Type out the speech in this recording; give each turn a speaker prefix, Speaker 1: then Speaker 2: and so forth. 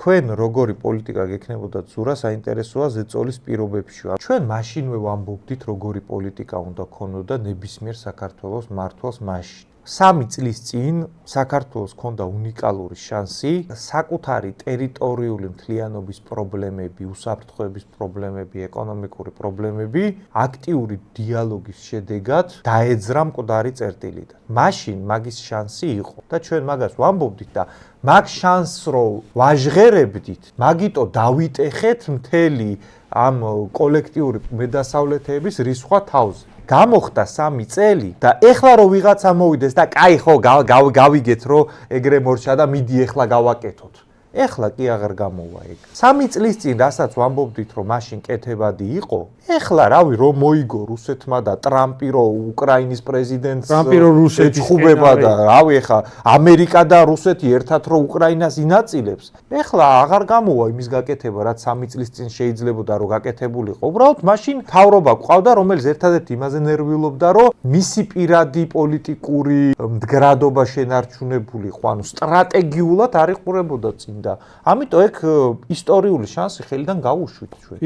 Speaker 1: თქვენ როგორი პოლიტიკა გექნებოდა ზურა საინტერესოა ზეწოლის პირობებში. ჩვენ მაშინვე ვამბობდით როგორი პოლიტიკა უნდა ქონოდა ნებისმიერ საქართველოს მართვას მაშინ. 3 წლის წინ საქართველოს ჰქონდა უნიკალური შანსი საკუთარი ტერიტორიული მთლიანობის პრობლემები, უსაფრთხოების პრობლემები, ეკონომიკური პრობლემები აქტიური დიალოგის შედეგად დაეძრა მკვდარი წერტილიდან. მაშინ მაგის შანსი იყო და ჩვენ მაგას ვამბობდით და მაგ შანსს რო ვაჟღერებდით, მაგიტო დავიტეხეთ მთელი ამ კოლექტიური მედასავლეთების რისხვა თავზე. გამოხდა 3 წელი და ეხლა რო ვიღაცა მოვიდეს და კაი ხო გავიგეთ რომ ეგრე მორჩა და მიდი ეხლა გავაკეთოთ. ეხლა კი აღარ გამოვა ეგ. 3 წლის წინ რასაც ვამბობდით რომ მაშინ კეთებადი იყო, ეხლა რავი რომ მოიგო რუსეთმა და ტრამპი რო უკრაინის პრეზიდენტს ეჩხუბება და რავი ეხლა ამერიკა და რუსეთი ერთად რო უკრაინას ინაწილებს, ეხლა აღარ გამოვა იმის გაკეთება რაც 3 წლის წინ შეიძლებოდა რომ გაკეთებულიყო. უბრალოდ მაშინ თავრობა ყავდა რომელიც ერთადერთი იმაზე ნერვიულობდა რომ მისი პირადი პოლიტიკური მდგრადობა შენარჩუნებულიყო, ანუ სტრატეგიულად არ იყურებოდა წინ და ამიტომ ეგ ისტორიული შანსი ხელიდან გავუშვით ჩვენ.